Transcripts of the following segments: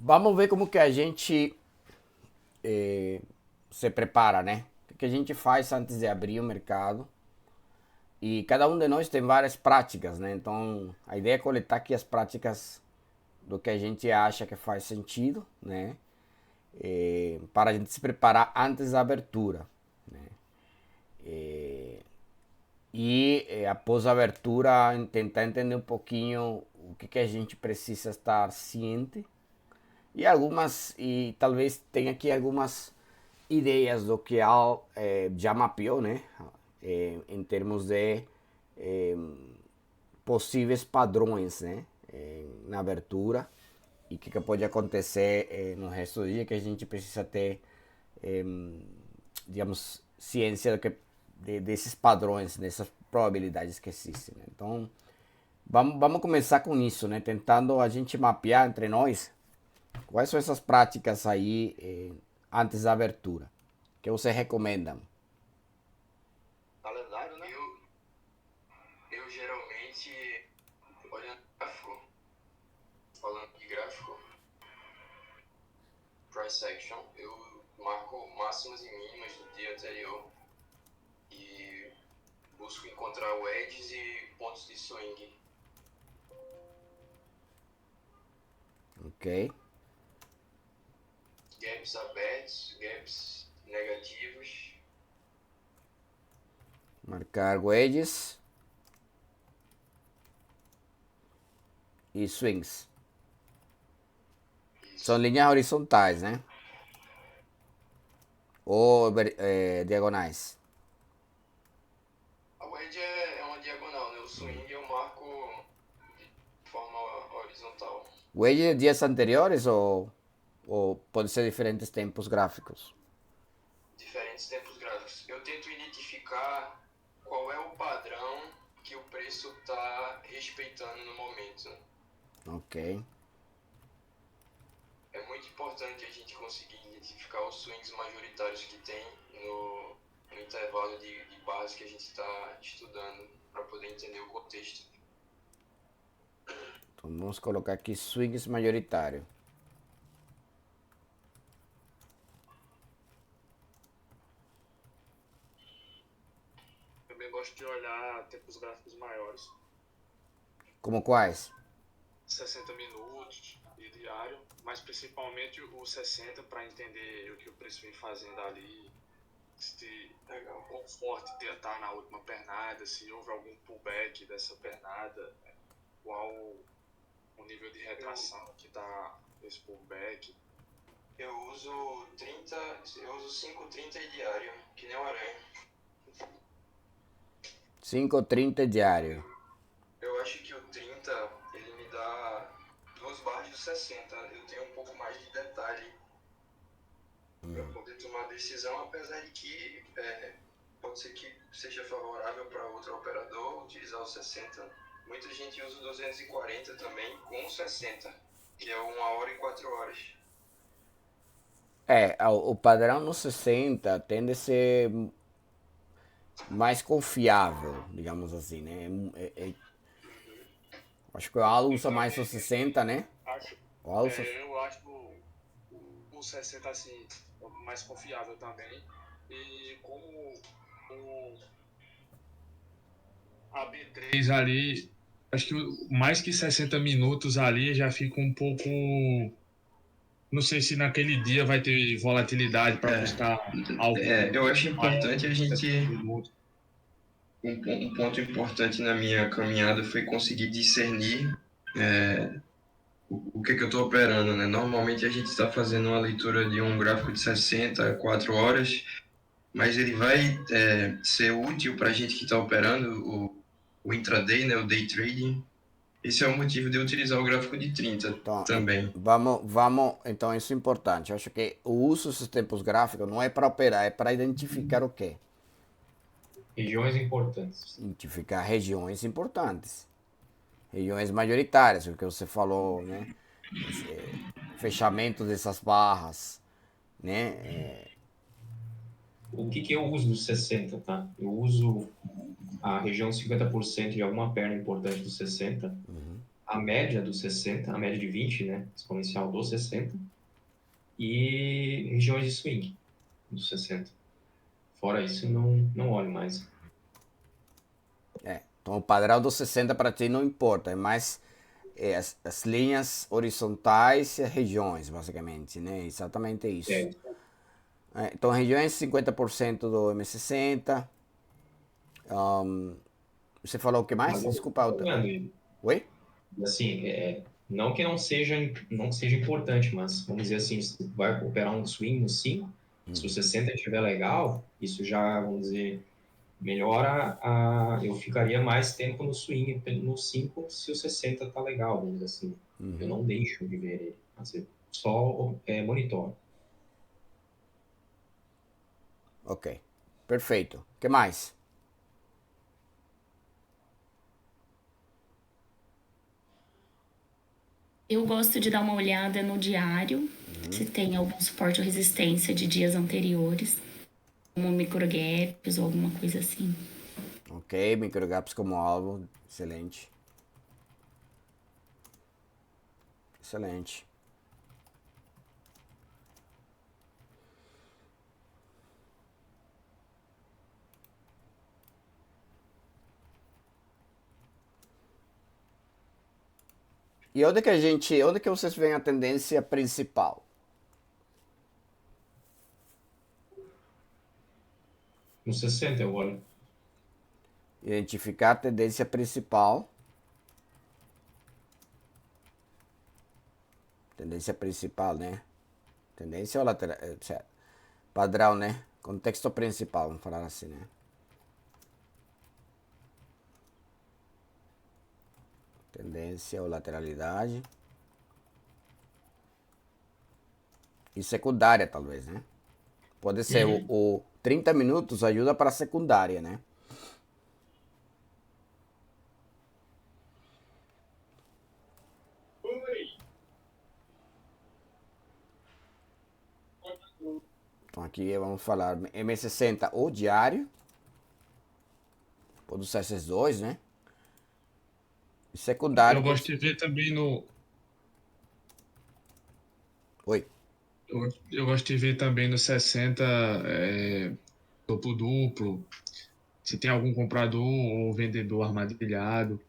Vamos ver como que a gente se prepara, né? O que a gente faz antes de abrir o mercado. E cada um de nós tem várias práticas, né? Então, a ideia é coletar aqui as práticas do que a gente acha que faz sentido, né? Para a gente se preparar antes da abertura, né? Após a abertura, tentar entender um pouquinho o que a gente precisa estar ciente e talvez tenha aqui algumas ideias do que Al já mapeou, né? Em termos de eh, possíveis padrões, né? Na abertura e o que pode acontecer no resto do dia que a gente precisa ter, eh, digamos, ciência desses padrões, dessas probabilidades que existem. Né? Então, vamos começar com isso, né? Tentando a gente mapear entre nós quais são essas práticas aí antes da abertura que você recomenda. Calendário, né? Eu geralmente, olhando gráfico, falando de gráfico, price action, eu marco máximas e mínimas do dia anterior e busco encontrar wedges e pontos de swing. Ok? Gaps abertos, gaps negativos. Marcar wedges e swings. São Isso. linhas horizontais, né? Ou diagonais. A wedge é uma diagonal, né? O swing eu marco de forma horizontal. Wedge de dias anteriores ou pode ser diferentes tempos gráficos. Diferentes tempos gráficos. Eu tento identificar qual é o padrão que o preço está respeitando no momento. Ok. É muito importante a gente conseguir identificar os swings majoritários que tem no intervalo de barras que a gente está estudando para poder entender o contexto. Então vamos colocar aqui swings majoritário. Também gosto de olhar tempos gráficos maiores, Como quais? 60 minutos e diário, mas principalmente o 60 para entender o que o preço vem fazendo ali, se Legal. quão forte está na última pernada, se houve algum pullback dessa pernada, qual o nível de retração que está esse pullback. Eu uso 30, eu uso 5, 30 e diário, que nem o aranha. 5,30 diário. Eu acho que o 30 ele me dá duas barras de 60. Eu tenho um pouco mais de detalhe para poder tomar decisão, apesar de que pode ser que seja favorável para outro operador utilizar o 60. Muita gente usa o 240 também com 60, que é 1 hora e 4 horas. O padrão no 60 tende a ser mais confiável, digamos assim, né? Acho que o Alu Eu usa mais o também 60, né? acho, O Alu usa... eu acho o 60 assim, mais confiável também. E como o a B3 ali, acho que mais que 60 minutos ali já fica um pouco. Não sei se naquele dia vai ter volatilidade para buscar algo Eu acho maior importante a que 60 gente. minutos. Um ponto importante na minha caminhada foi conseguir discernir o que eu estou operando, né? Normalmente a gente está fazendo uma leitura de um gráfico de 60 a 4 horas, mas ele vai ser útil para a gente que está operando o intraday, né? O day trading. Esse é o motivo de eu utilizar o gráfico de 30 Então, também. então isso é importante. Eu acho que o uso desses tempos gráficos não é para operar, é para identificar o quê? Regiões importantes. Identificar regiões importantes, regiões majoritárias, o que você falou, né? Fechamento dessas barras, né? O que eu uso dos 60, tá? Eu uso a região 50% de alguma perna importante dos 60, a média dos 60, a média de 20, né? Exponencial dos 60, e regiões de swing dos 60. Fora isso, não olho mais. Então o padrão dos 60 para ti não importa, é mais as linhas horizontais e as regiões, basicamente, né? Exatamente isso. É, Então regiões 50% do M60. Você falou o que mais? mas eu Desculpa. tô olhando ele. Oi? Assim, não que não seja importante, mas vamos dizer assim, se vai operar um swing no 5, se o 60 estiver legal, isso já, vamos dizer, melhora eu ficaria mais tempo no swing no 5 se o 60 tá legal, vamos dizer assim. Eu não deixo de ver ele, mas eu só monitoro. Ok. Perfeito. O que mais? Eu gosto de dar uma olhada no diário, se tem algum suporte ou resistência de dias anteriores, como microgaps ou alguma coisa assim. Ok, microgaps como alvo. Excelente. Excelente. E onde que vocês veem a tendência principal? No 60 eu olho. Identificar a tendência principal. Tendência principal, né? Tendência ou lateral? Certo. Padrão, né? Contexto principal, vamos falar assim, né? Tendência ou lateralidade. E secundária, talvez, né? Pode ser o 30 minutos ajuda para a secundária, né? Então aqui vamos falar M60 ou diário. Pode ser esses dois, né? E secundário Eu pode gosto ser... de ver também no. Oi. Eu gosto de ver também no 60 topo duplo, se tem algum comprador ou vendedor armadilhado.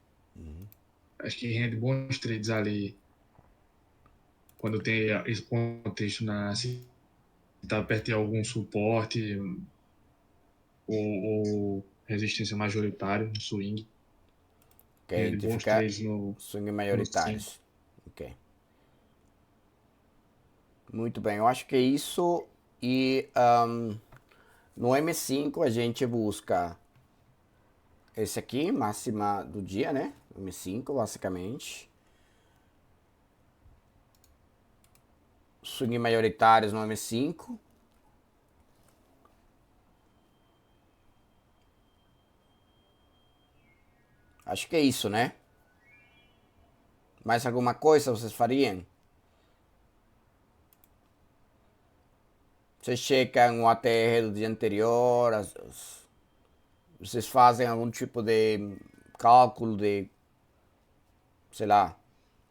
Acho que rende bons trades ali quando tem esse contexto se está perto de algum suporte ou resistência majoritária no swing. Que é Rende bons identificar trades swing no 5. maioritários. Ok. Muito bem, eu acho que é isso. E no M5 a gente busca esse aqui, máxima do dia, né? M5, basicamente. Swing maioritários no M5. Acho que é isso, né? Mais alguma coisa vocês fariam? Vocês checam o ATR do dia anterior, vocês fazem algum tipo de cálculo de, sei lá,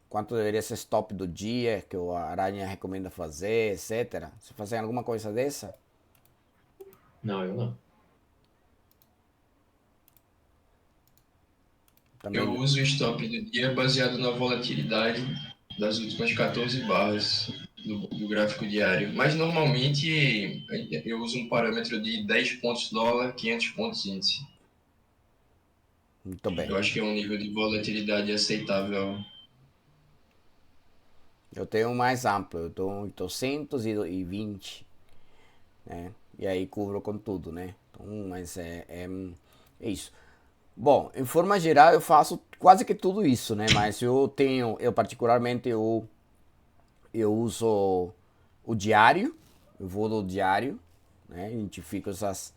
quanto deveria ser stop do dia, que o Aranha recomenda fazer, etc. Vocês fazem alguma coisa dessa? Não, eu não. Também Eu não. uso o stop do dia baseado na volatilidade das últimas 14 barras do gráfico diário. Mas normalmente eu uso um parâmetro de 10 pontos dólar, 500 pontos índice. Muito bem. Eu acho que é um nível de volatilidade aceitável. Eu tenho um mais amplo, eu estou em 820, né? E aí cubro com tudo, né? Então, mas é isso. Bom, em forma geral eu faço quase que tudo isso, né? Mas eu particularmente, eu uso o diário, eu vou no diário, né? Identifico essas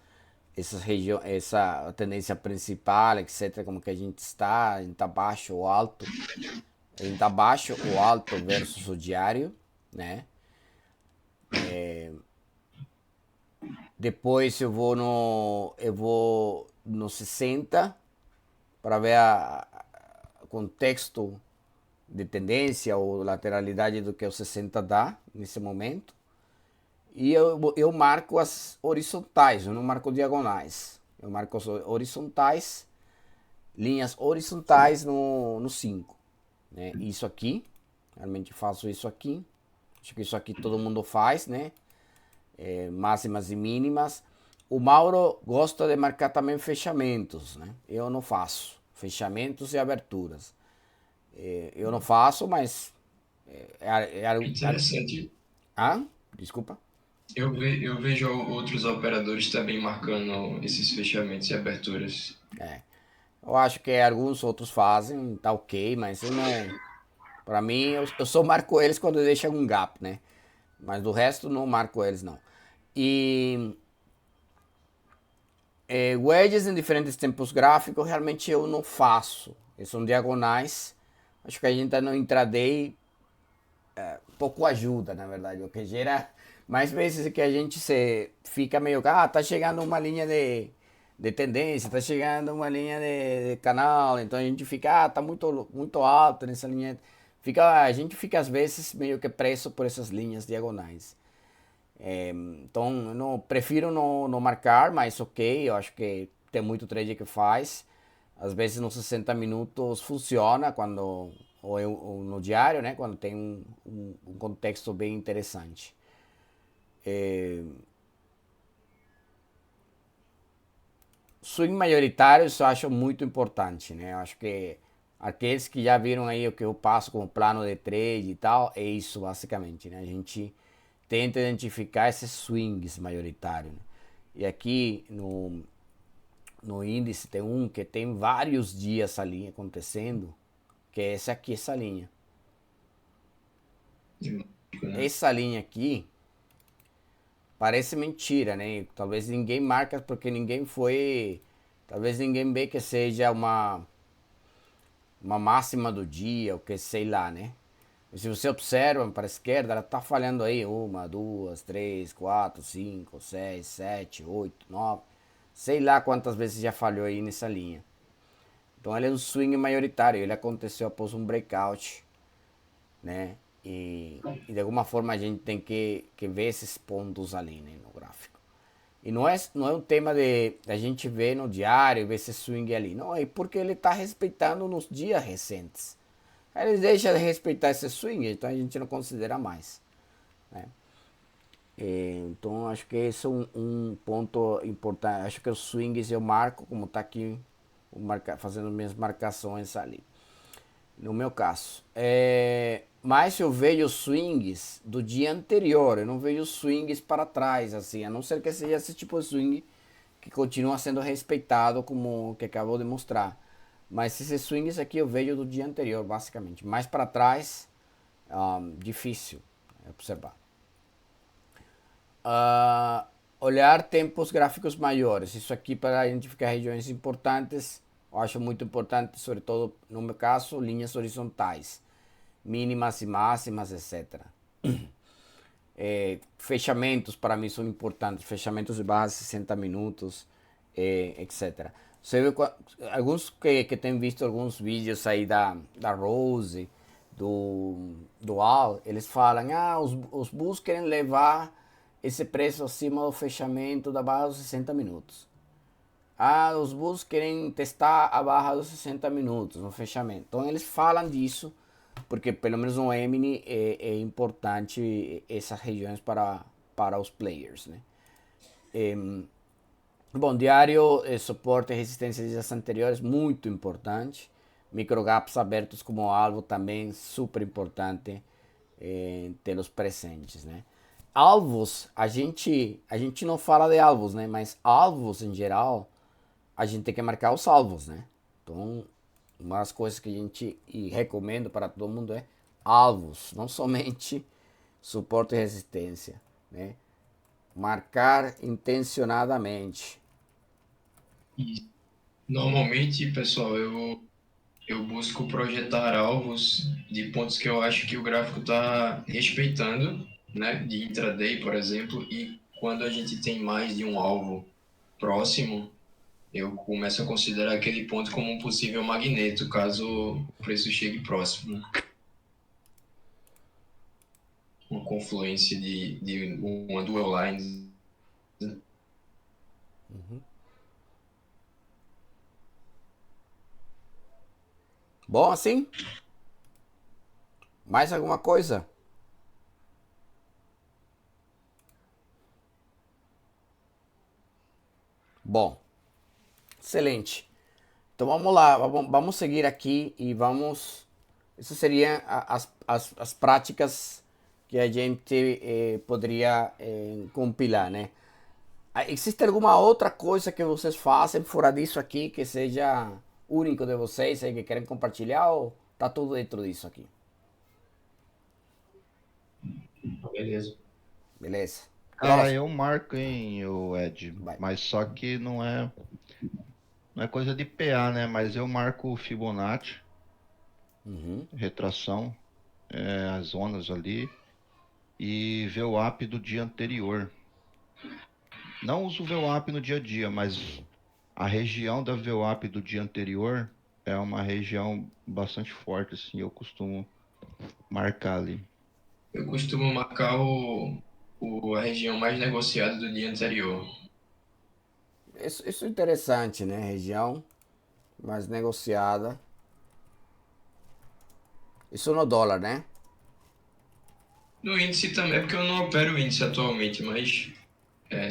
regiões, essa tendência principal, etc. Como que a gente tá baixo ou alto. A gente tá baixo ou alto versus o diário, né? Depois eu vou no 60 para ver o contexto de tendência ou lateralidade do que o 60 dá nesse momento. E eu marco as horizontais, eu não marco diagonais. Eu marco as horizontais, linhas horizontais no 5. Né? Isso aqui, realmente faço isso aqui. Acho que isso aqui todo mundo faz, né? Máximas e mínimas. O Mauro gosta de marcar também fechamentos, né? Eu não faço. Fechamentos e aberturas. Eu não faço, mas... Interessante. Ah, desculpa. Eu vejo outros operadores também marcando esses fechamentos e aberturas. Eu acho que alguns outros fazem, tá ok, mas eu não... Pra mim, eu só marco eles quando deixam um gap, né? Mas do resto, não marco eles, não. E... wedges em diferentes tempos gráficos, realmente eu não faço. Eles são diagonais. Acho que a gente tá no intraday, pouco ajuda, na verdade. O que gera mais vezes que a gente fica meio... tá chegando uma linha de tendência, tá chegando uma linha de canal. Então a gente fica, tá muito, muito alto nessa linha. A gente fica às vezes meio que preso por essas linhas diagonais. Então, eu não, prefiro não marcar, mas ok, eu acho que tem muito trader que faz. Às vezes nos 60 minutos funciona, ou no diário, né, quando tem um contexto bem interessante. Swing majoritários eu acho muito importante, né? Eu acho que aqueles que já viram aí o que eu passo como plano de trade e tal, é isso basicamente, né? A gente tenta identificar esses swings majoritários, né? E aqui no índice tem um que tem vários dias essa linha acontecendo, que é essa linha. Essa linha aqui parece mentira, né? Talvez ninguém marca porque ninguém foi... Talvez ninguém vê que seja uma máxima do dia, ou que sei lá, né? Se você observa para a esquerda, ela está falhando aí 1, 2, 3, 4, 5, 6, 7, 8, 9. Sei lá quantas vezes já falhou aí nessa linha. Então ele é um swing maioritário. Ele aconteceu após um breakout, né? E de alguma forma a gente tem que ver esses pontos ali, né, no gráfico. E não é um tema de a gente ver no diário, ver esse swing ali. Não, é porque ele está respeitando nos dias recentes. Ele deixa de respeitar esse swing, então a gente não considera mais, né? Então acho que esse é um ponto importante. Acho que os swings eu marco, como está aqui, fazendo minhas marcações ali. No meu caso. Mas eu vejo swings do dia anterior, eu não vejo swings para trás, assim, a não ser que seja esse tipo de swing que continua sendo respeitado, como que acabou de mostrar. Mas esses swings aqui eu vejo do dia anterior, basicamente. Mais para trás, difícil observar. Olhar tempos gráficos maiores. Isso aqui para identificar regiões importantes. Eu acho muito importante, sobretudo no meu caso, linhas horizontais. Mínimas e máximas, etc. Fechamentos para mim são importantes. Fechamentos de base 60 minutos, etc. Você vê alguns que têm visto alguns vídeos aí da Rose, do Al, eles falam, os bulls querem levar esse preço acima do fechamento da barra dos 60 minutos. Os bulls querem testar a barra dos 60 minutos no fechamento. Então eles falam disso, porque pelo menos no Emini é importante essas regiões para os players, né? Bom, diário, suporte e resistência de dias anteriores, muito importante. Microgaps abertos como alvo também, super importante tê-los presentes, né? Alvos, a gente não fala de alvos, né? Mas alvos em geral, a gente tem que marcar os alvos, né? Então, uma das coisas que a gente recomenda para todo mundo é alvos, não somente suporte e resistência, né? Marcar intencionadamente. E normalmente, pessoal, eu busco projetar alvos de pontos que eu acho que o gráfico está respeitando, né? De intraday, por exemplo, e quando a gente tem mais de um alvo próximo, eu começo a considerar aquele ponto como um possível magneto, caso o preço chegue próximo, né? confluência de uma dual line. Bom assim? Mais alguma coisa? Bom, excelente. Então vamos lá, vamos seguir aqui e vamos. Isso seriam as práticas que a gente poderia compilar, né? Existe alguma outra coisa que vocês fazem fora disso aqui que seja único de vocês e que querem compartilhar ou tá tudo dentro disso aqui? Beleza. Beleza? Cara, eu marco, hein, o Ed, Vai. mas só que não é coisa de PA, né? Mas eu marco o Fibonacci, retração, as zonas ali e VWAP do dia anterior. Não uso o VWAP no dia a dia, mas a região da VWAP do dia anterior é uma região bastante forte, assim, eu costumo marcar ali. Eu costumo marcar a região mais negociada do dia anterior. Isso é interessante, né? Região mais negociada. Isso no dólar, né? No índice também, é porque eu não opero o índice atualmente, mas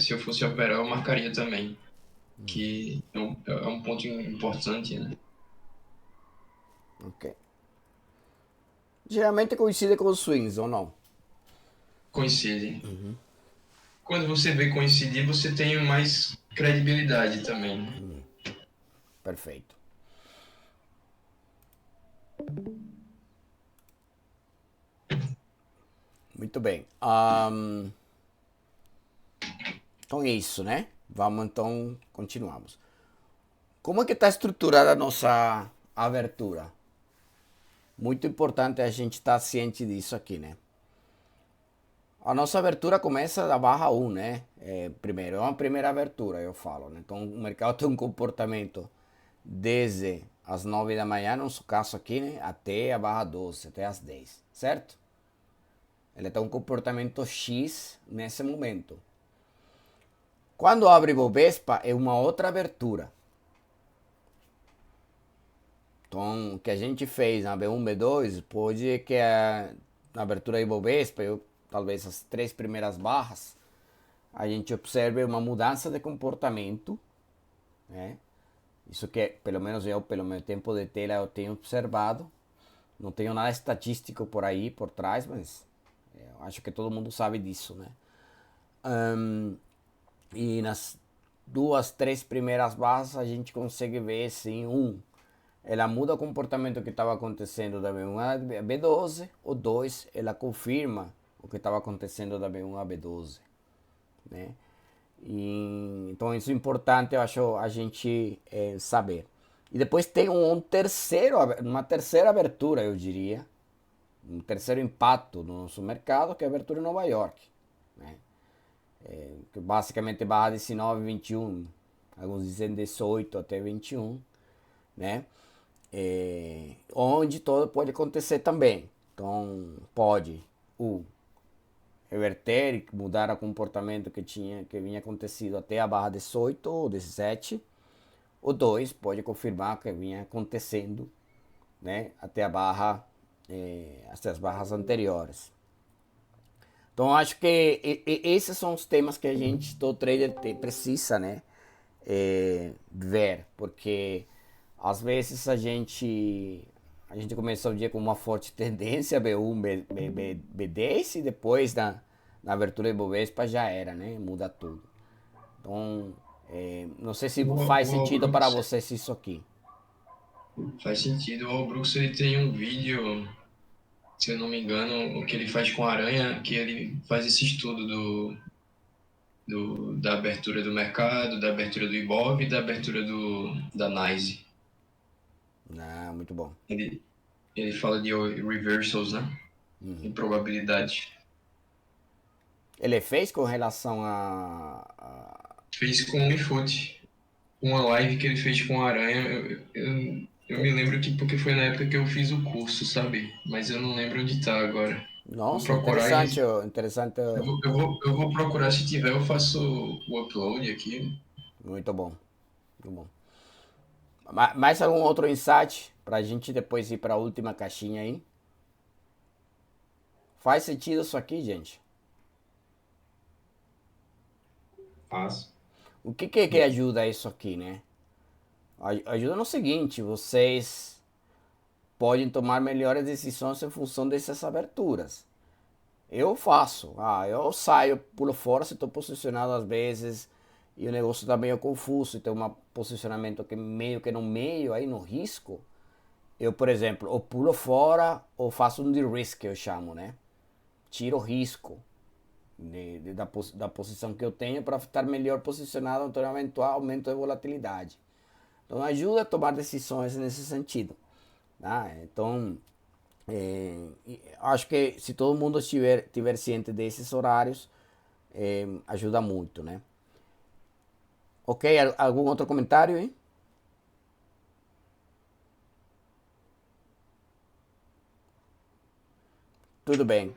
se eu fosse operar, eu marcaria também. Que é um ponto importante, né? Ok. Geralmente coincide com os swings, ou não? Coincide. Quando você vê coincidir, você tem mais credibilidade também. Perfeito. Muito bem. Então é isso, né? Vamos então, continuamos. Como é que está estruturada a nossa abertura? Muito importante a gente estar ciente disso aqui, né? A nossa abertura começa da barra 1, né? Primeiro, é uma primeira abertura, eu falo, né? Então o mercado tem um comportamento desde as 9 da manhã, no nosso caso aqui, né? Até a barra 12, até as 10, certo? Ele tem um comportamento X nesse momento. Quando abre Bovespa, é uma outra abertura. Então, o que a gente fez na B1, B2, pode que na abertura de Bovespa, talvez as 3 primeiras barras, a gente observe uma mudança de comportamento, né? Isso que, pelo menos eu, pelo meu tempo de tela, eu tenho observado. Não tenho nada estatístico por aí, por trás, mas eu acho que todo mundo sabe disso, né? E nas 2, 3 primeiras barras a gente consegue ver, sim, ela muda o comportamento que estava acontecendo da B1 a B12, ou 2, ela confirma o que estava acontecendo da B1 a B12, né? Então isso é importante, eu acho, a gente saber. E depois tem uma terceira abertura, eu diria, um terceiro impacto no nosso mercado, que é a abertura em Nova York, né? Que basicamente barra 19, 21, alguns dizem 18 até 21, né? Onde todo pode acontecer também. Então pode reverter e mudar o comportamento que vinha acontecido até a barra 18 ou 17. O 2 pode confirmar que vinha acontecendo, né, até até as barras anteriores. Então acho que esses são os temas que a gente, todo trader precisa, né, ver, porque às vezes a gente começa o dia com uma forte tendência, B1, B10, e depois na abertura de Bovespa já era, né? Muda tudo. Então, não sei se faz sentido para vocês isso aqui. Faz sentido. O Brooks, ele tem um vídeo, se eu não me engano, o que ele faz com a aranha, que ele faz esse estudo da abertura do mercado, da abertura do Ibov e da abertura da NYSE. Muito bom. Ele fala de reversals, né? Em probabilidade. Ele fez com relação Fez com o Unifoot. Uma live que ele fez com a aranha. Eu me lembro que porque foi na época que eu fiz o curso, sabe? Mas eu não lembro onde tá agora. Vou Nossa, procurar e interessante, interessante, eu vou procurar, se tiver, eu faço o upload aqui. muito bom, muito bom. Mais algum outro insight para a gente depois ir para a última caixinha aí? Faz sentido isso aqui, gente? Faz. O que ajuda isso aqui, né? Ajuda no seguinte, vocês podem tomar melhores decisões em função dessas aberturas. Eu faço, eu saio, pulo fora se estou posicionado às vezes e o negócio está meio confuso e tem um posicionamento que meio que no meio, aí no risco. Eu, por exemplo, ou pulo fora ou faço um de-risk, que eu chamo, né? Tiro o risco da posição que eu tenho para estar melhor posicionado ante um eventual aumento de volatilidade. Então ajuda a tomar decisões nesse sentido. Tá? Então, acho que se todo mundo estiver ciente desses horários, ajuda muito, né? Ok, algum outro comentário aí? Tudo bem.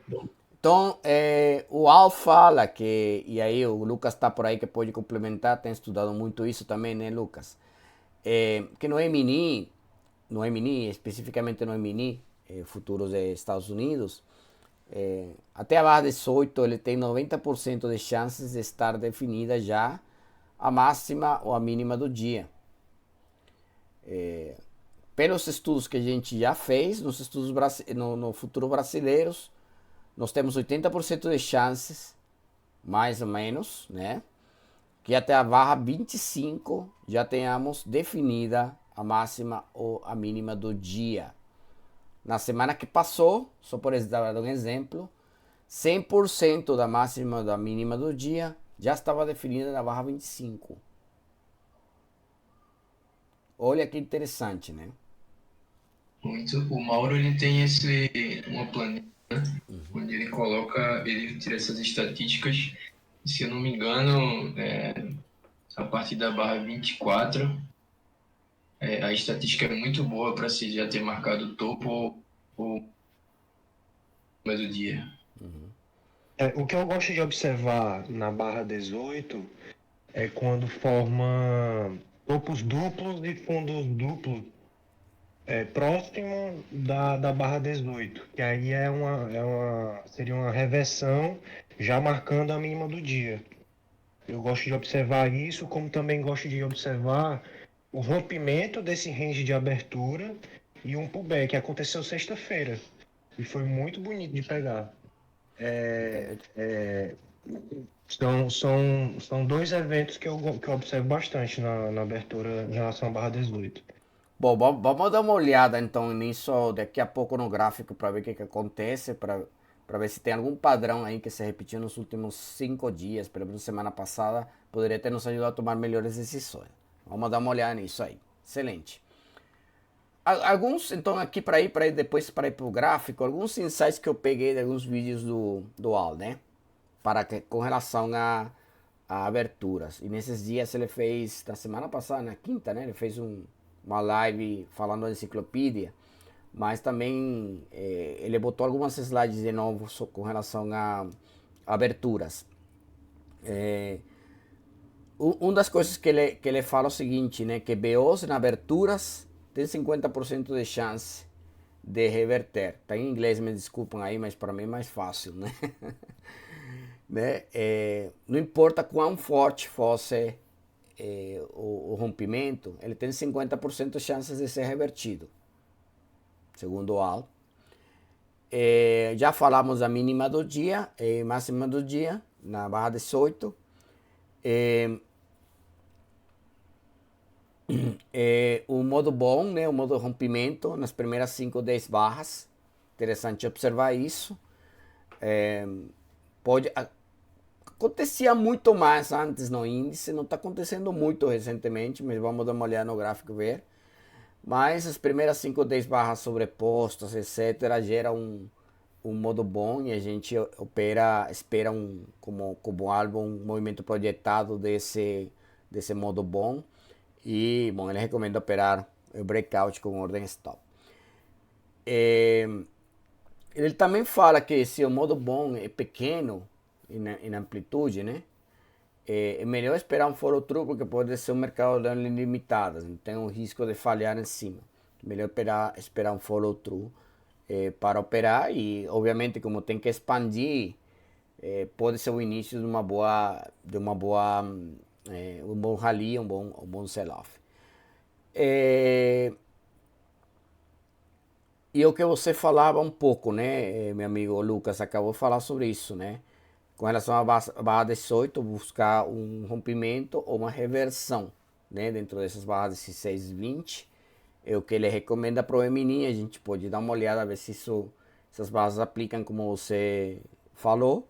Então, o Al fala que, e aí o Lucas está por aí que pode complementar, tem estudado muito isso também, né, Lucas? Que no E-mini, especificamente no E-mini, futuros dos Estados Unidos, até a barra 18 ele tem 90% de chances de estar definida já a máxima ou a mínima do dia. Pelos estudos que a gente já fez, nos estudos no futuro brasileiros, nós temos 80% de chances, mais ou menos, né? Que até a barra 25 já tenhamos definida a máxima ou a mínima do dia. Na semana que passou, só por dar um exemplo, 100% da máxima ou da mínima do dia já estava definida na barra 25. Olha que interessante, né? Muito. O Mauro, ele tem uma planilha, onde ele coloca, ele tira essas estatísticas. Se eu não me engano, a partir da barra 24, a estatística é muito boa para se já ter marcado o topo ou mais do dia. O que eu gosto de observar na barra 18 é quando forma topos duplos e fundos duplos próximo da barra 18, que aí seria uma reversão já marcando a mínima do dia. Eu gosto de observar isso, como também gosto de observar o rompimento desse range de abertura e um pullback que aconteceu sexta-feira e foi muito bonito de pegar. São dois eventos que eu observo bastante na abertura em relação à barra 18. Bom, vamos dar uma olhada então nisso daqui a pouco no gráfico para ver o que acontece, para ver se tem algum padrão aí que se repetiu nos últimos 5 dias, pelo menos semana passada, poderia ter nos ajudado a tomar melhores decisões. Vamos dar uma olhada nisso aí. Excelente. Alguns, então, aqui para ir depois para ir para o gráfico, alguns insights que eu peguei de alguns vídeos do Al, né? Com relação a aberturas. E nesses dias ele fez, na semana passada, na quinta, né? Ele fez uma live falando da enciclopédia, mas também ele botou algumas slides de novo com relação a aberturas. Uma das coisas que ele fala é o seguinte, né? Que BOs em aberturas tem 50% de chance de reverter. Tá em inglês, me desculpam aí, mas para mim é mais fácil, né? Né? Não importa quão forte fosse o rompimento, ele tem 50% de chances de ser revertido, segundo o Al. Já falamos da mínima do dia e máxima do dia, na barra 18. O modo bom, né, o modo rompimento, nas primeiras 5 ou 10 barras. Interessante observar isso. Acontecia muito mais antes no índice, não está acontecendo muito recentemente, mas vamos dar uma olhada no gráfico ver. Mas as primeiras 5 ou 10 barras sobrepostas, etc., gera um modo bom e a gente espera como algo, um movimento projetado desse modo bom. E, bom, ele recomenda operar o breakout com ordem stop. Ele também fala que se o modo bom é pequeno em amplitude, né? É melhor esperar um follow through porque pode ser um mercado de ordens limitadas, não tem o risco de falhar em cima. Melhor esperar um follow through para operar e obviamente como tem que expandir, pode ser o início de um bom rally, um bom sell-off. E o que você falava um pouco, né, meu amigo Lucas, acabou de falar sobre isso, né? Com relação à barra 18, buscar um rompimento ou uma reversão, né? Dentro dessas barras 16 e 20, é o que ele recomenda para o MNI. A gente pode dar uma olhada, ver se essas barras aplicam como você falou.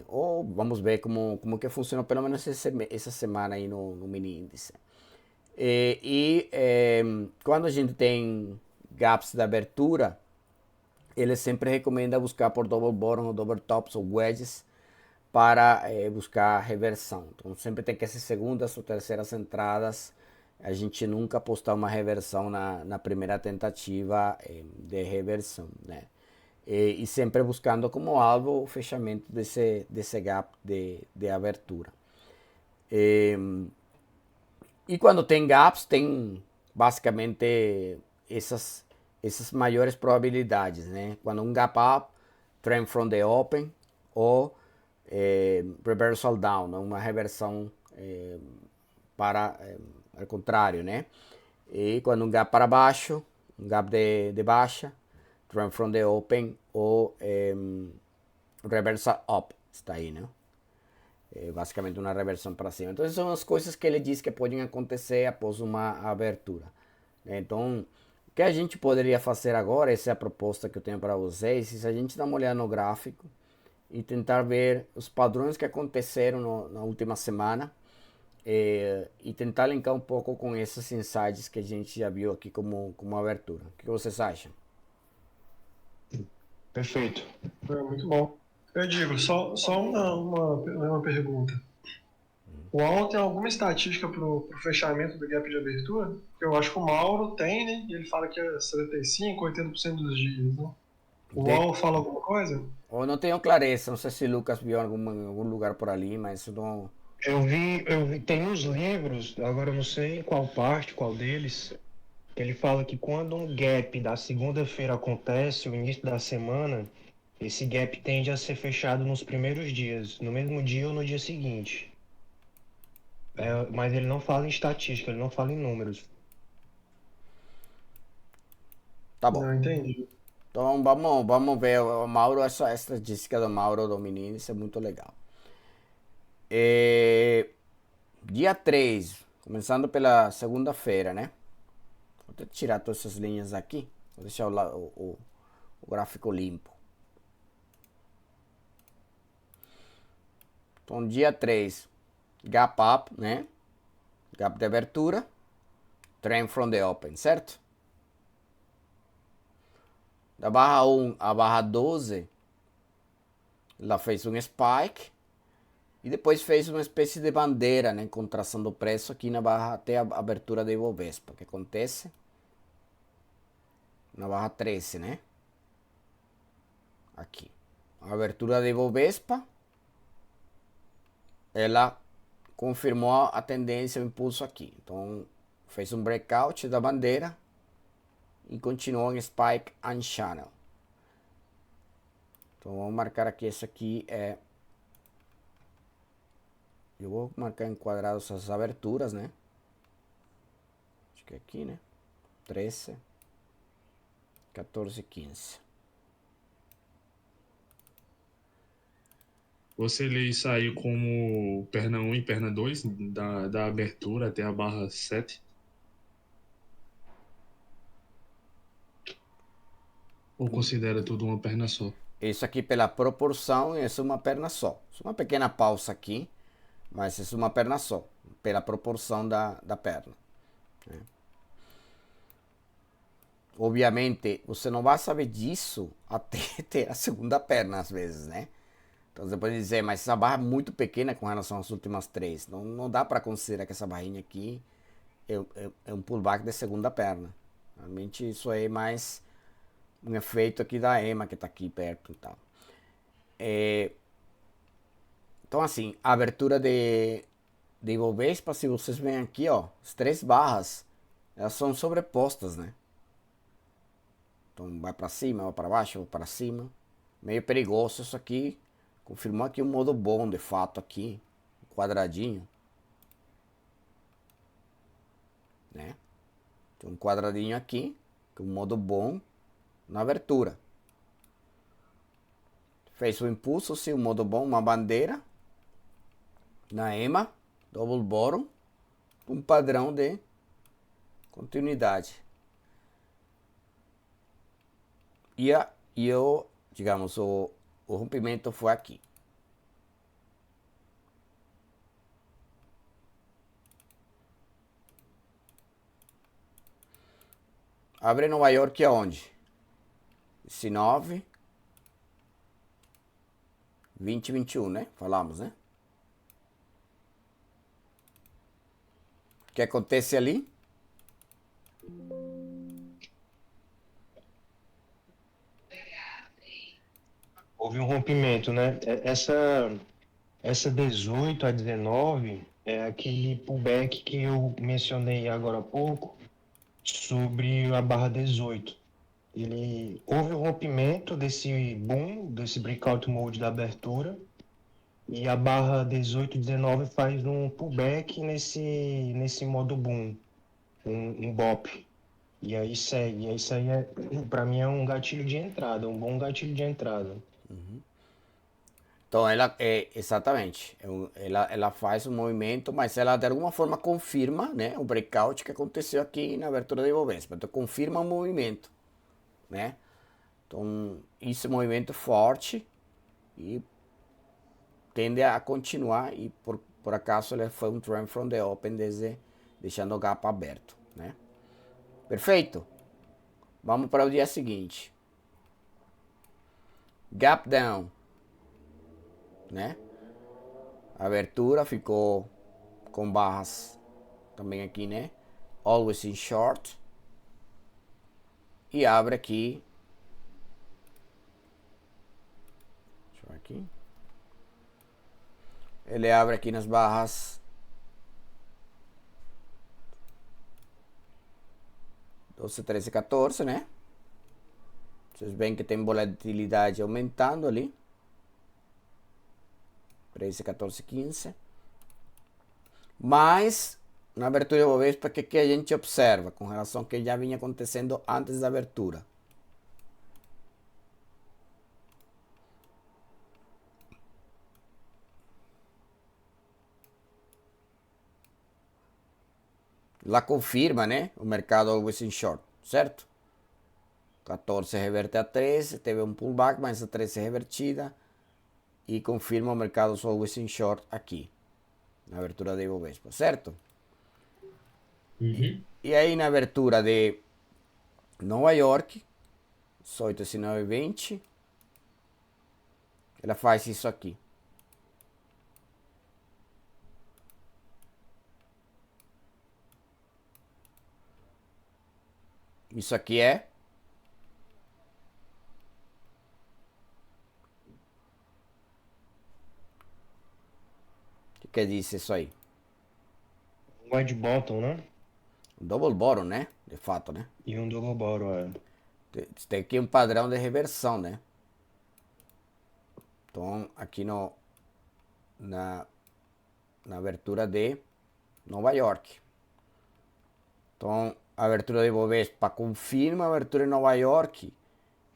Ou vamos ver como que funciona pelo menos essa semana aí no mini índice. Quando a gente tem gaps de abertura, ele sempre recomenda buscar por double bottom ou double tops ou wedges para buscar reversão. Então sempre tem que ser segundas ou terceiras entradas. A gente nunca apostar uma reversão na primeira tentativa de reversão, né? E sempre buscando como alvo o fechamento desse gap de abertura. E quando tem gaps, tem basicamente essas maiores probabilidades, né? Quando um gap up, trend from the open, ou reversal down, uma reversão para ao contrário, né? E quando um gap para baixo, um gap de baixa, trend from the open, ou reversal up, está aí, né? Basicamente uma reversão para cima. Então, essas são as coisas que ele diz que podem acontecer após uma abertura. Então, o que a gente poderia fazer agora, essa é a proposta que eu tenho para vocês, se a gente dá uma olhada no gráfico e tentar ver os padrões que aconteceram na última semana e tentar linkar um pouco com esses insights que a gente já viu aqui como abertura. O que vocês acham? Perfeito. Muito bom. Eu digo, só uma pergunta. O Alan tem alguma estatística para o fechamento do gap de abertura? Eu acho que o Mauro tem, né? E ele fala que é 75%, 80% dos dias, né? O Alan fala alguma coisa? Eu não tenho clareza, não sei se o Lucas viu em algum lugar por ali, mas eu não... Eu vi, tem uns livros, agora eu não sei qual parte, qual deles, que ele fala que quando um gap da segunda-feira acontece, o início da semana, esse gap tende a ser fechado nos primeiros dias, no mesmo dia ou no dia seguinte. Mas ele não fala em estatística, ele não fala em números. Tá bom. Não entendi. Então vamos ver o Mauro, essa estatística do Mauro Dominini, isso é muito legal. Dia 3, começando pela segunda-feira, né? Vou tirar todas essas linhas aqui, vou deixar o gráfico limpo. Então, dia 3, gap up, né? Gap de abertura, trend from the open, certo? Da barra 1 à barra 12, ela fez um spike e depois fez uma espécie de bandeira, né? Contração do preço aqui na barra até a abertura da Ibovespa, que acontece na barra 13, né? Aqui. A abertura da Ibovespa, ela confirmou a tendência, o impulso aqui. Então, fez um breakout da bandeira e continuou em spike and channel. Então, vamos marcar aqui, esse aqui é... Eu vou marcar em quadrado essas aberturas, né? Acho que é aqui, né? 13, 14, 15. Você lê isso aí como perna 1 e perna 2, da abertura até a barra 7? Ou considera tudo uma perna só? Isso aqui pela proporção, isso é uma perna só. Isso é uma pequena pausa aqui, mas isso é uma perna só, pela proporção da perna. Né? Obviamente, você não vai saber disso até ter a segunda perna, às vezes, né? Então você pode dizer, mas essa barra é muito pequena com relação às últimas três. Não dá para considerar que essa barrinha aqui é um pullback de segunda perna. Realmente isso é mais um efeito aqui da EMA que está aqui perto e tal. Então assim, a abertura de Ibovespa, se vocês veem aqui, ó, as 3 barras, elas são sobrepostas, né? Então vai para cima, vai para baixo, vai para cima. Meio perigoso isso aqui. Confirmou aqui um modo bom de fato aqui, um quadradinho, né? Tem um quadradinho aqui, que é um modo bom na abertura. Fez o impulso, sim, um modo bom, uma bandeira na EMA, double bottom, um padrão de continuidade. E digamos, o rompimento foi aqui. Abre Nova York aonde? 19, 20, 21, né? Falamos, né? O que acontece ali? Houve um rompimento, né? Essa 18 a 19 é aquele pullback que eu mencionei agora há pouco sobre a barra 18. Houve um rompimento desse boom, desse breakout mode da abertura, e a barra 18 e 19 faz um pullback nesse modo boom, um BOP. E aí segue. E isso aí, para mim, é um gatilho de entrada, um bom gatilho de entrada. Então ela exatamente, ela faz um movimento, mas ela de alguma forma confirma, né, o breakout que aconteceu aqui na abertura de Ibovespa. Então confirma o movimento, né? Então esse movimento forte e tende a continuar, e por acaso ele foi um trend from the open deixando o gap aberto, né? Perfeito. Vamos para o dia seguinte. Gap down, né? A abertura ficou com barras também aqui, né? Always in short. E abre aqui. Deixa eu ver aqui. Ele abre aqui nas barras 12, 13, 14, né? Vocês veem que tem volatilidade aumentando ali. 13, 14, 15. Mas, na abertura do Ibovespa, o que a gente observa com relação ao que já vinha acontecendo antes da abertura? Lá confirma, né? O mercado always in short, certo? 14 reverte a 13, teve um pullback, mas a 13 é revertida. E confirma o mercado always in short aqui, na abertura de Ibovespa, certo? Uhum. E aí na abertura de Nova York, 18, 19, 20, ela faz isso aqui. Isso aqui é o que quer dizer isso aí? Wide bottom, né? Double bottom, né? De fato, né? E um double bottom, Tem aqui um padrão de reversão, né? Então, aqui na abertura de Nova York. Então, a abertura de Ibovespa confirma a abertura em Nova York,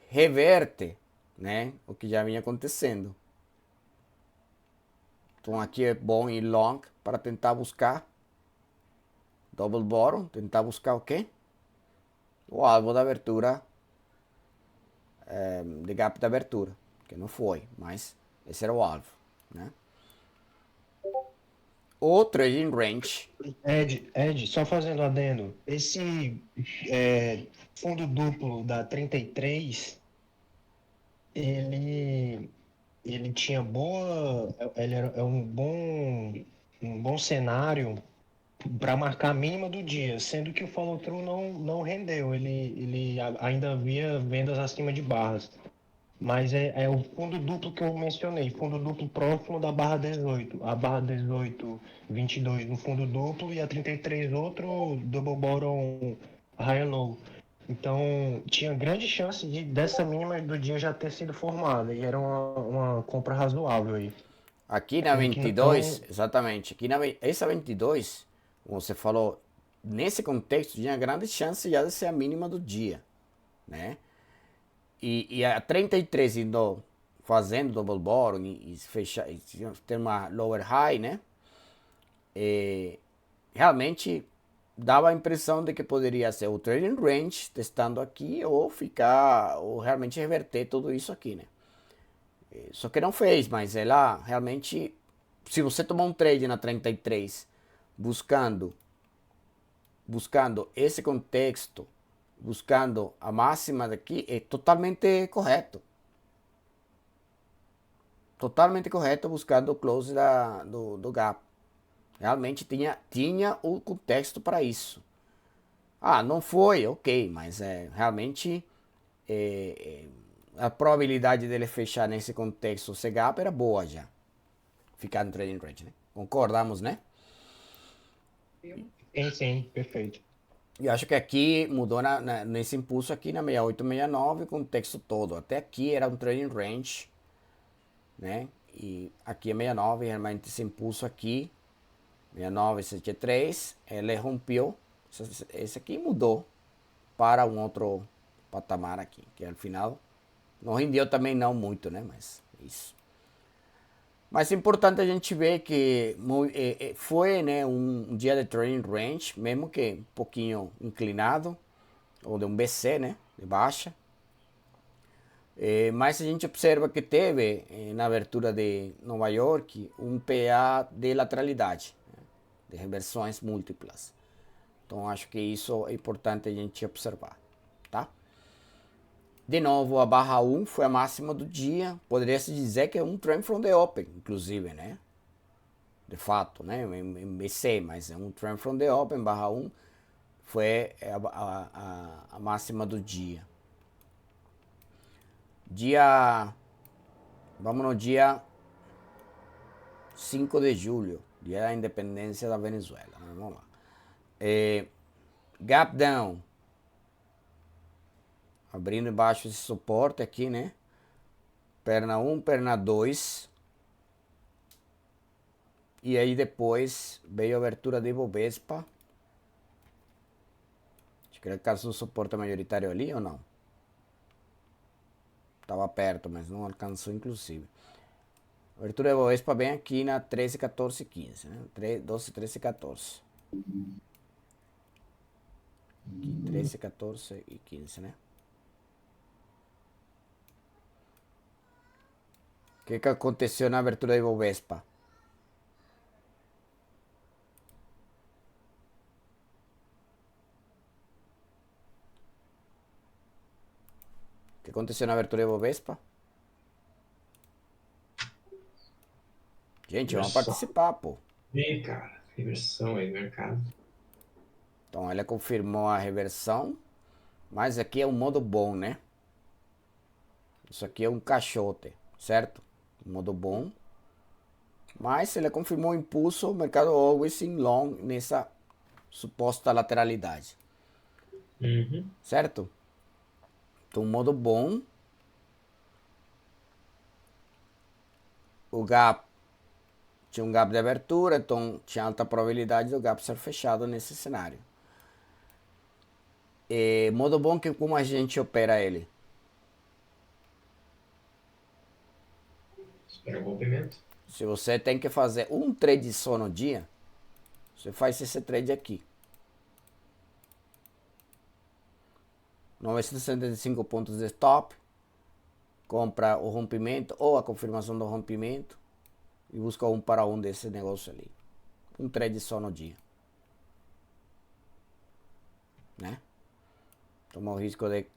reverte, né, o que já vinha acontecendo. Então, aqui é bom ir long para tentar buscar double bottom, tentar buscar o quê? O alvo da abertura, de gap da abertura, que não foi, mas esse era o alvo, né? O trading range. Ed, só fazendo adendo, esse fundo duplo da 33, ele tinha boa, ele é um bom cenário para marcar a mínima do dia, sendo que o follow-through não rendeu, ainda havia vendas acima de barras. Mas é o fundo duplo que eu mencionei, fundo duplo próximo da barra 18. A barra 18, 22 no fundo duplo e a 33 outro double bottom high and low. Então tinha grande chance dessa mínima do dia já ter sido formada e era uma compra razoável aí. Aqui na Sendo que 22, exatamente, essa 22, como você falou, nesse contexto tinha grande chance já de ser a mínima do dia, né? E a 33 indo fazendo double bottom e fechar, e ter uma lower high, né? Realmente dava a impressão de que poderia ser o trading range testando aqui ou ficar, ou realmente reverter tudo isso aqui, né? Só que não fez, mas ela realmente, se você tomar um trade na 33 buscando esse contexto, buscando a máxima daqui, é totalmente correto. Totalmente correto buscando o close do gap. Realmente tinha o contexto para isso. Ah, não foi, ok, mas realmente a probabilidade dele fechar nesse contexto esse gap era boa já. Ficar no trading range, né? Concordamos, né? Sim, perfeito. E acho que aqui mudou nesse impulso aqui na 68, 69, o contexto todo. Até aqui era um trading range, né? E aqui é 69, realmente esse impulso aqui, 69, 73, ele rompeu. Esse aqui mudou para um outro patamar aqui, que ao final não rendeu também não muito, né? Mas isso. Mas é importante a gente ver que foi, né, um dia de trading range, mesmo que um pouquinho inclinado, ou de um BC, né, de baixa. Mas a gente observa que teve, na abertura de Nova York, um PA de lateralidade, né, de reversões múltiplas. Então acho que isso é importante a gente observar, tá? De novo, a barra 1 foi a máxima do dia. Poderia-se dizer que é um trend from the open, inclusive, né? De fato, né? Em BC, mas é um trend from the open, barra 1 foi a máxima do dia. Vamos no dia 5 de julho, dia da independência da Venezuela. Vamos lá. Gap down. Abrindo embaixo esse suporte aqui, né? Perna 1, perna 2. E aí depois veio a abertura de Ibovespa. Acho que ele alcançou o suporte majoritário ali ou não? Estava perto, mas não alcançou inclusive. Abertura de Ibovespa bem aqui na 13, 14, 15, né? 12, 13, 14. Aqui, 13, 14 e 15, né? O que aconteceu na abertura de Ibovespa? O que aconteceu na abertura de Ibovespa? Gente, vamos participar, pô. E, cara, reversão aí do mercado. Então, ela confirmou a reversão, mas aqui é um modo bom, né? Isso aqui é um caixote, certo? Um modo bom. Mas ele confirmou o impulso, o mercado always in long nessa suposta lateralidade. Certo? Então, um modo bom. O gap tinha um gap de abertura, então tinha alta probabilidade do gap ser fechado nesse cenário. Modo bom que como a gente opera ele? Espera o rompimento. Se você tem que fazer um trade só no dia, você faz esse trade aqui. 965 pontos de stop. Compra o rompimento ou a confirmação do rompimento e busca 1 para 1 desse negócio ali. Um trade só no dia. Né? Tomar o risco de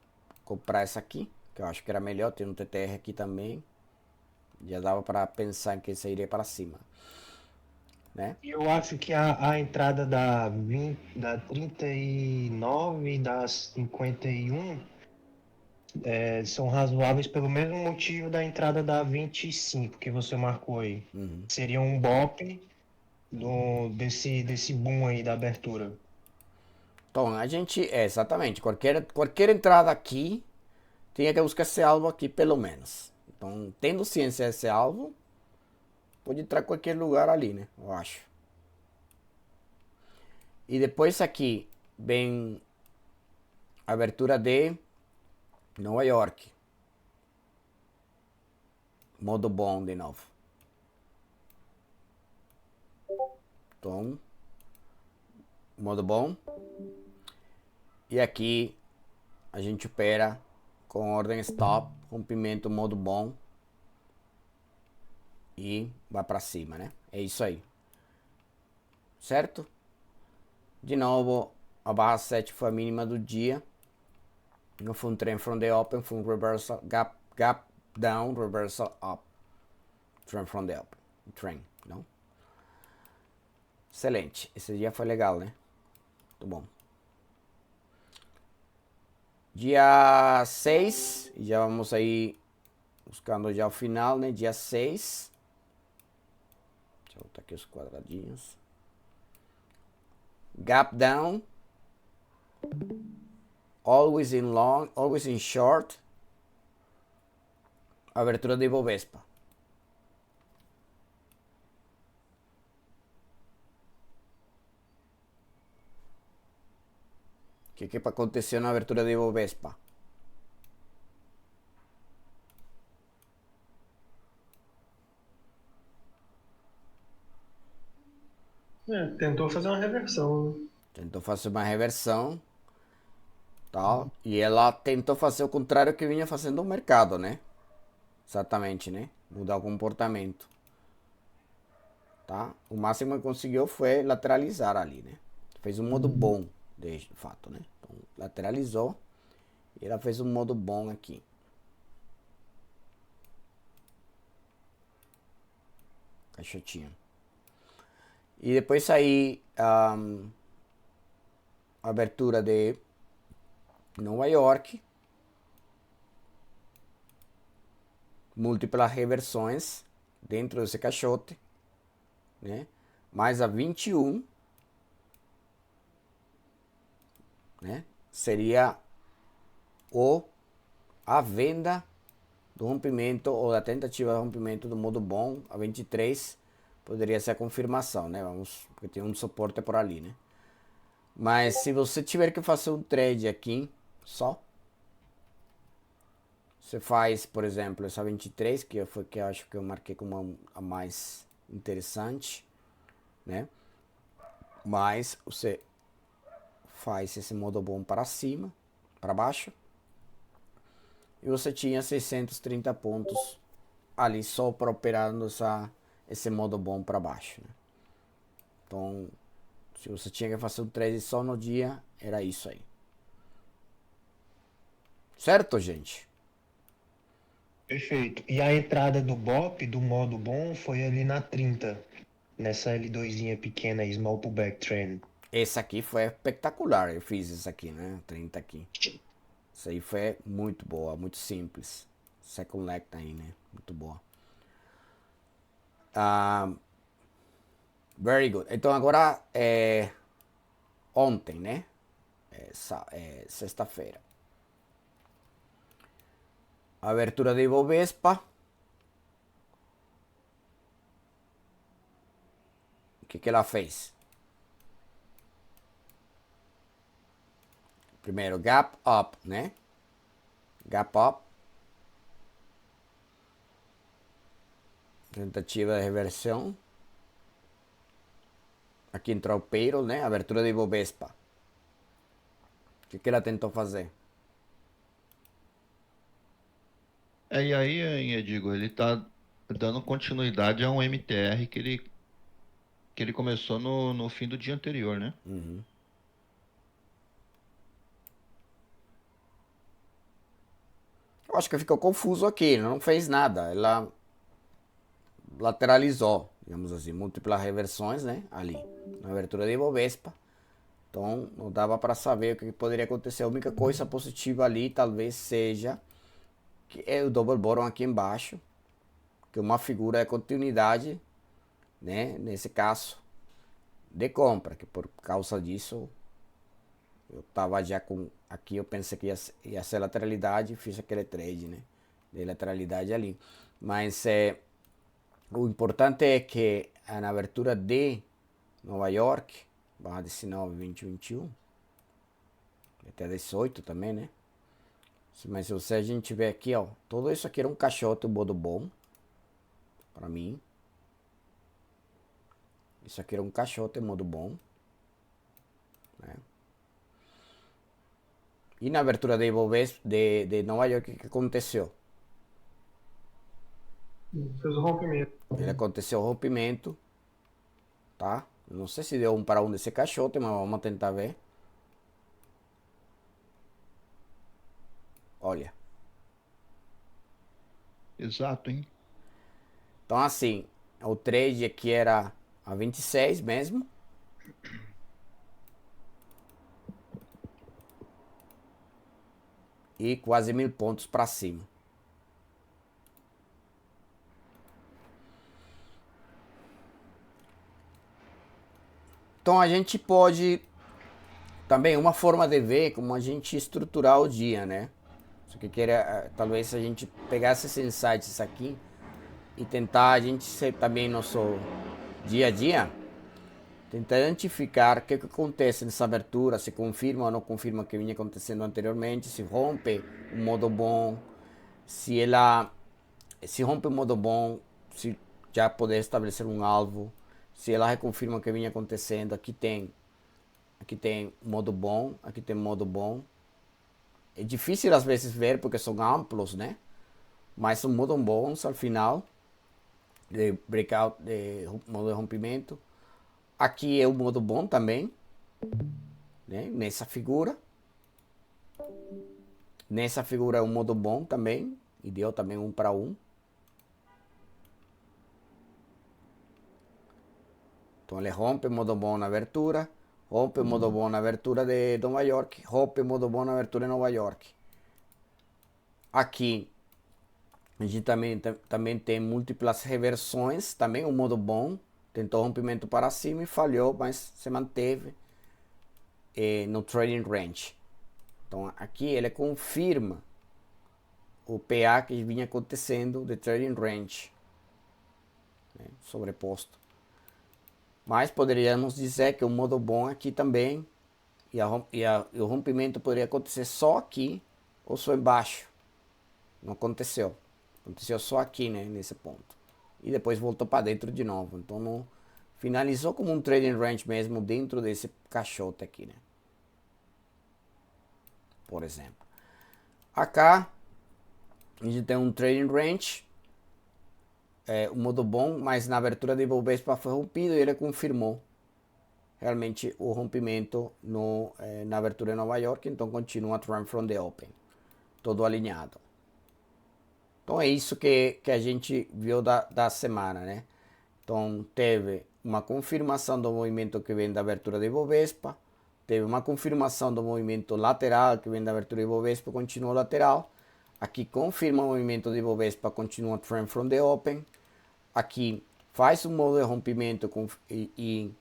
comprar essa aqui, que eu acho que era melhor. Tem um TTR aqui também. Já dava para pensar que isso iria para cima. né? E eu acho que a entrada da 39 e da 51 são razoáveis pelo mesmo motivo da entrada da 25 que você marcou aí. Seria um bop desse boom aí da abertura. Então, exatamente, qualquer entrada aqui, tinha que buscar esse alvo aqui, pelo menos. Então, tendo ciência desse alvo, pode entrar em qualquer lugar ali, né? Eu acho. E depois aqui, vem a abertura de Nova York. Modo bom de novo. Então, modo bom. E aqui a gente opera com ordem stop, rompimento modo bom. E vai para cima, né? É isso aí. Certo? De novo, a barra 7 foi a mínima do dia. Não foi um trend from the open, foi um reversal, gap down, reversal up. Trend from the open. Trend, não? Excelente. Esse dia foi legal, né? Muito bom. Dia 6, já vamos aí buscando já o final, né? Dia 6. Deixa eu botar aqui os quadradinhos. Gap down. Always in long, always in short. Abertura de Ibovespa. O que aconteceu na abertura de Ibovespa? Tentou fazer uma reversão, né? Tentou fazer uma reversão, tal, e ela tentou fazer o contrário que vinha fazendo o mercado, né? Exatamente, né? Mudar o comportamento. Tá? O máximo que conseguiu foi lateralizar ali, né? Fez um modo bom, de fato, né? Então, lateralizou e ela fez um modo bom aqui. Caixotinho. E depois aí a abertura de Nova York. Múltiplas reversões dentro desse caixote, né? Mais a 21, né? Seria a venda do rompimento ou da tentativa de rompimento do modo bom. A 23 poderia ser a confirmação, né? Porque tem um suporte por ali, né? Mas se você tiver que fazer um trade aqui só, você faz, por exemplo, essa 23, que foi que eu acho que eu marquei como a mais interessante, né? Mas você faz esse modo bom para cima, para baixo. E você tinha 630 pontos ali só para operando esse modo bom para baixo, né? Então, se você tinha que fazer um trade só no dia, era isso aí. Certo, gente? Perfeito. E a entrada do BOP, do modo bom, foi ali na 30, nessa L2zinha pequena, Small Pullback Trend. Esse aqui foi espetacular, eu fiz isso aqui, né? 30 aqui. Isso aí foi muito boa, muito simples. Second leg tá aí, né? Muito boa. Very good. Então agora ontem, né? Sexta-feira. Abertura de Ibovespa. O que ela fez? Primeiro, gap up, né? Gap up. Tentativa de reversão. Aqui entrou o payroll, né? Abertura de Ibovespa. O que ela tentou fazer? E aí, Edigo, ele tá dando continuidade a um MTR que ele começou no fim do dia anterior, né? Eu acho que ficou confuso aqui, não fez nada. Ela lateralizou, digamos assim, múltiplas reversões, né, ali, na abertura de Ibovespa. Então, não dava para saber o que poderia acontecer. A única coisa positiva ali talvez seja que é o double bottom aqui embaixo, que é uma figura de continuidade, né, nesse caso, de compra, que por causa disso eu estava já com, aqui eu pensei que ia ser lateralidade e fiz aquele trade, né, de lateralidade ali. Mas o importante é que na abertura de Nova York, barra 19, 20, 21, até 18 também, né? Mas se a gente vê aqui, ó, tudo isso aqui era um caixote, um modo bom, para mim. Isso aqui era um caixote, modo bom, né? E na abertura de Ibovespa, de Nova York, o que aconteceu? Fez o rompimento. Ele aconteceu o rompimento, tá? Eu não sei se deu 1 para 1 desse caixote, mas vamos tentar ver. Olha. Exato, hein? Então assim, o trade aqui era a 26 mesmo. E quase 1000 pontos para cima. Então a gente pode também, uma forma de ver como a gente estruturar o dia, né? Só que queria, talvez a gente pegasse esses insights aqui e tentar a gente ser também nosso dia a dia, tentar identificar o que acontece nessa abertura, se confirma ou não confirma o que vinha acontecendo anteriormente, se rompe um modo bom, se rompe um modo bom, se já poder estabelecer um alvo, se ela reconfirma o que vinha acontecendo. Aqui tem modo bom, aqui tem modo bom. É difícil às vezes ver porque são amplos, né? Mas são modo bons ao final de breakout, de modo de rompimento. Aqui é o modo bom também, né? Nessa figura é um modo bom também e deu também 1 para 1. Então ele rompe modo bom na abertura, rompe modo bom na abertura de Nova York, rompe modo bom na abertura de Nova York. Aqui a gente também tem múltiplas reversões, também um modo bom, tentou rompimento para cima e falhou, mas se manteve no trading range. Então aqui ele confirma o PA que vinha acontecendo de trading range, né, sobreposto. Mas poderíamos dizer que o modo bom aqui também, e o rompimento poderia acontecer só aqui ou só embaixo. Não aconteceu. Aconteceu só aqui, né, nesse ponto. E depois voltou para dentro de novo. Então não finalizou como um trading range mesmo dentro desse caixote aqui, né? Por exemplo. Acá a gente tem um trading range, um modo bom, mas na abertura de Ibovespa foi rompido e ele confirmou realmente o rompimento na abertura de Nova York. Então continua trend from the open, todo alinhado. Então é isso que a gente viu da semana, né? Então teve uma confirmação do movimento que vem da abertura de Ibovespa, teve uma confirmação do movimento lateral que vem da abertura de Ibovespa, continua lateral. Aqui confirma o movimento de Ibovespa, continua trend from the open. Aqui faz um modo de rompimento e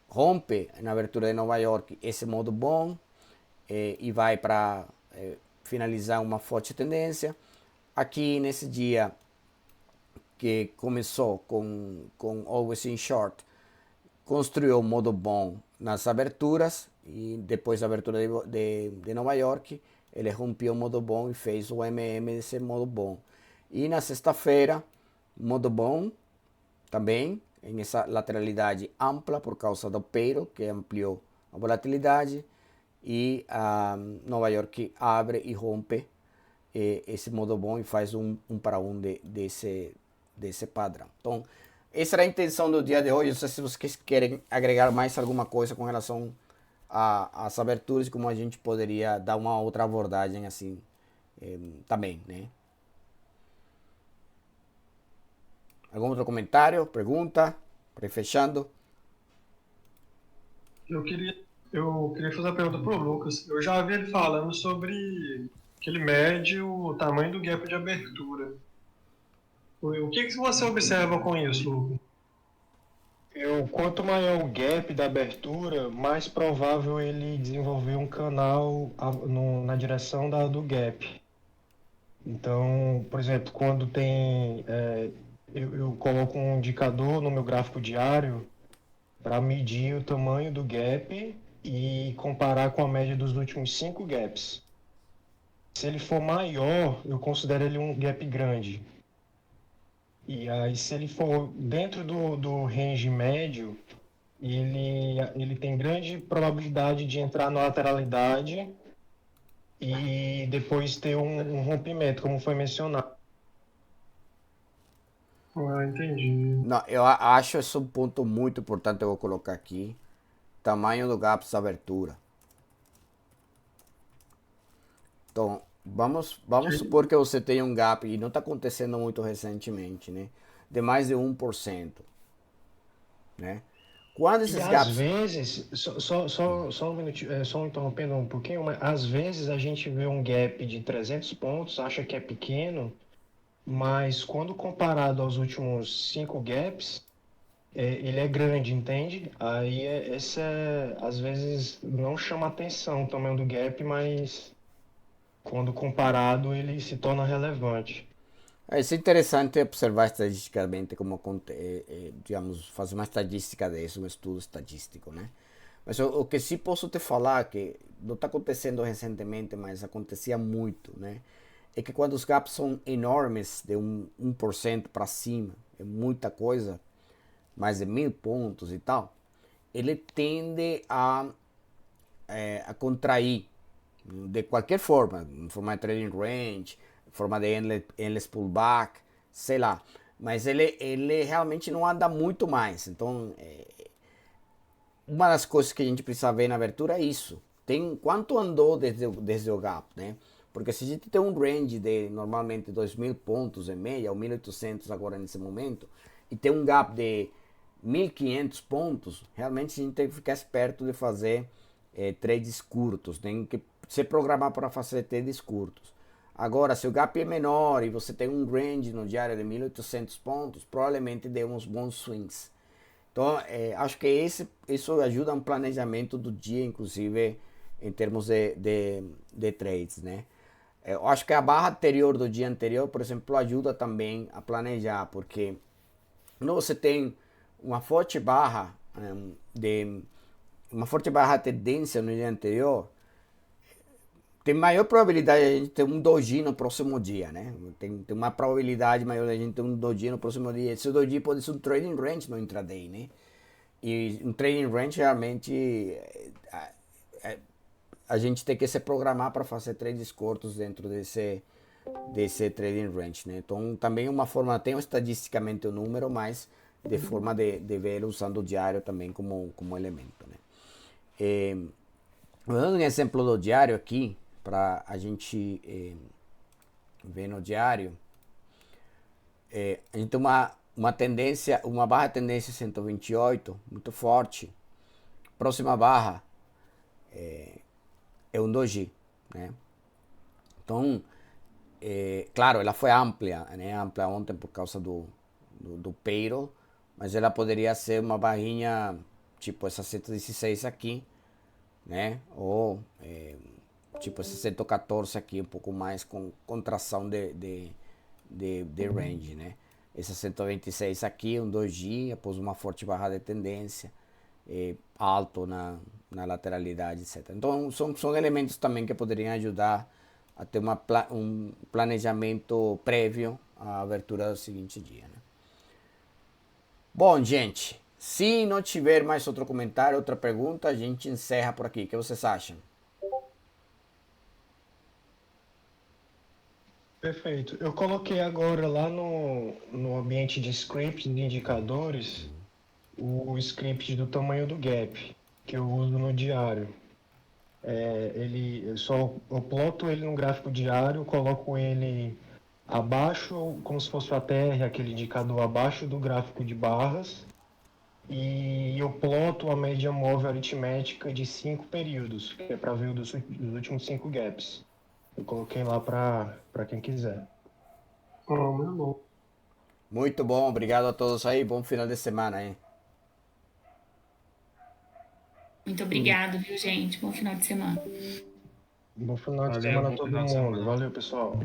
rompe na abertura de Nova York esse modo bom e vai para finalizar uma forte tendência. Aqui nesse dia que começou com Always in Short, construiu um modo bom nas aberturas e depois da abertura de Nova York, ele rompeu o modo bom e fez o MM desse modo bom. E na sexta-feira, modo bom também, em essa lateralidade ampla por causa do payroll, que ampliou a volatilidade, e Nova York abre e rompe esse modo bom e faz um para um desse padrão. Então, essa era a intenção do dia de hoje. Não sei se vocês querem agregar mais alguma coisa com relação às aberturas e como a gente poderia dar uma outra abordagem assim também, né? Algum outro comentário, pergunta, para ir fechando? Eu queria, eu queria fazer uma pergunta pro Lucas. Eu já vi ele falando sobre que ele mede o tamanho do gap de abertura. O que você observa com isso, Lucas? Quanto maior o gap da abertura, mais provável ele desenvolver um canal na direção do gap. Então, por exemplo, quando tem. Eu coloco um indicador no meu gráfico diário para medir o tamanho do gap e comparar com a média dos últimos 5 gaps. Se ele for maior, eu considero ele um gap grande. E aí, se ele for dentro do range médio, ele tem grande probabilidade de entrar na lateralidade e depois ter um rompimento, como foi mencionado. Ah, entendi. Não, eu acho esse um ponto muito importante, eu vou colocar aqui. Tamanho do gap de abertura. Então, vamos supor que você tem um gap, e não está acontecendo muito recentemente, né? De mais de 1%. Né? Quando esses E gaps... às vezes, só um minutinho, só interrompendo um pouquinho, mas às vezes a gente vê um gap de 300 pontos, acha que é pequeno, mas quando comparado aos últimos 5 gaps, ele é grande, entende? Aí às vezes não chama atenção o tamanho do gap, mas quando comparado ele se torna relevante. Isso é interessante observar estatisticamente como, digamos, fazer uma estatística disso, um estudo estatístico, né? Mas o que sim posso te falar, que não está acontecendo recentemente, mas acontecia muito, né? É que quando os gaps são enormes, de 1% para cima, é muita coisa, mais de 1000 pontos e tal, ele tende a contrair de qualquer forma, em forma de trading range, em forma de endless pullback, sei lá. Mas ele realmente não anda muito mais. Então, uma das coisas que a gente precisa ver na abertura é isso. Tem quanto andou desde o gap, né? Porque se a gente tem um range de normalmente 2.000 pontos em média, ou 1.800 agora nesse momento, e tem um gap de 1.500 pontos, realmente a gente tem que ficar esperto de fazer trades curtos, tem que se programar para fazer trades curtos. Agora, se o gap é menor e você tem um range no diário de 1.800 pontos, provavelmente dê uns bons swings. Então, acho que isso ajuda um planejamento do dia, inclusive em termos de trades, né? Eu acho que a barra anterior do dia anterior, por exemplo, ajuda também a planejar, porque quando você tem uma forte barra tendência no dia anterior, tem maior probabilidade de a gente ter um doji no próximo dia, né? Tem uma probabilidade maior de a gente ter um doji no próximo dia. Esse doji pode ser um trading range no intraday, né? E um trading range realmente a gente tem que se programar para fazer trades curtos dentro desse trading range, né? Então também uma forma, tem estatisticamente o número, mas de forma de ver usando o diário também como elemento, né? Dando um exemplo do diário aqui, para a gente ver no diário, a gente tem uma tendência, uma barra tendência 128, muito forte. Próxima barra é um doji, né? Então, claro, ela foi ampla, né? Ampla ontem por causa do payroll, mas ela poderia ser uma barrinha tipo essa 116 aqui, né? Ou tipo essa 114 aqui, um pouco mais com contração de range, né? Essa 126 aqui, um doji, após uma forte barra de tendência, alto na lateralidade, etc. Então são elementos também que poderiam ajudar a ter um planejamento prévio à abertura do seguinte dia, né? Bom, gente, se não tiver mais outro comentário, outra pergunta, a gente encerra por aqui. O que vocês acham? Perfeito. Eu coloquei agora lá no ambiente de scripts de indicadores o script do tamanho do gap que eu uso no diário. Eu ploto ele no gráfico diário, coloco ele abaixo, como se fosse o ATR, aquele indicador abaixo do gráfico de barras, e eu ploto a média móvel aritmética de 5 períodos, que é para ver dos últimos 5 gaps. Eu coloquei lá para quem quiser. Muito bom. Muito bom, obrigado a todos aí. Bom final de semana aí. Muito obrigado, viu, gente? Bom final de semana. Bom final de Valeu, semana a bom todo final de mundo. semana. Valeu, pessoal.